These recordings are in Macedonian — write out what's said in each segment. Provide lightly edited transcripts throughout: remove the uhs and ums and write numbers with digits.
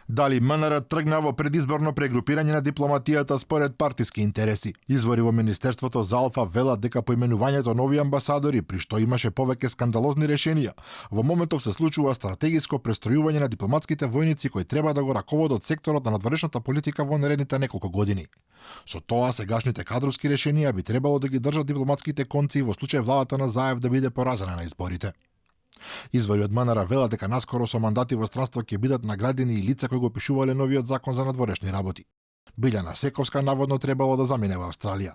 Дали МНР тргна во предизборно прегрупирање на дипломатијата според партиски интереси? Извори во Министерството за Алфа велат дека поименувањето нови амбасадори, при што имаше повеќе скандалозни решенија, во моментов се случува стратегиско престројување на дипломатските војници кои треба да го раководат секторот на надворешната политика во наредните неколку години. Со тоа, сегашните кадровски решенија би требало да ги држат дипломатските конци во случај владата на Заев да биде поразена на изборите. Извори од МНР велат дека наскоро со мандати во странство ќе бидат наградени и лица кои го пишувале новиот закон за надворешни работи. Билјана Сековска наводно требало да замине во Австралија.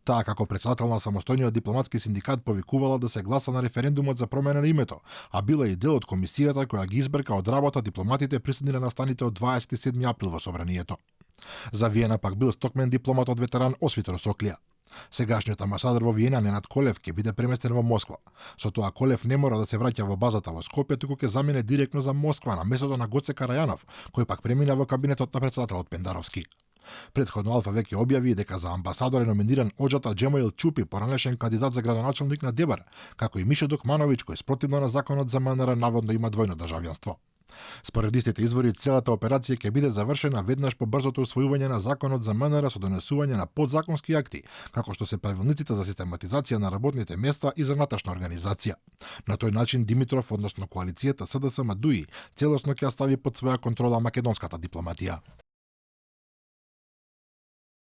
Таа како председател на самостојниот дипломатски синдикат повикувала да се гласа на референдумот за промена на името, а била и дел од комисијата која ги избрка од работа дипломатите присутни на настаните од 27 април во собранието. За Виена пак бил стокмен дипломатот ветеран Освитар Соклија. Сегашниот амбасадор во Виена Ненад Колев ќе биде преместен во Москва. Со тоа Колев не мора да се враќа во базата во Скопје, туку ќе замине директно за Москва на местото на Гоце Карајанов, кој пак премина во кабинетот на председателот Пендаровски. Предходно Алфа веќе објави дека за амбасадор е номиниран Оџата Џемаил Чупи, поранешен кандидат за градоначалник на Дебар, како и Мишо Докмановиќ, кој спротивно на законот за МНР наводно има двојно државјанство. Според истите извори, целата операција ќе биде завршена веднаш по брзото усвојување на законот за МНР со донесување на подзаконски акти, како што се правилниците за систематизација на работните места и за внатрешна организација. На тој начин Димитров, односно коалицијата СДСМ-ДУИ, целосно ќе стави под своја контрола македонската дипломатија.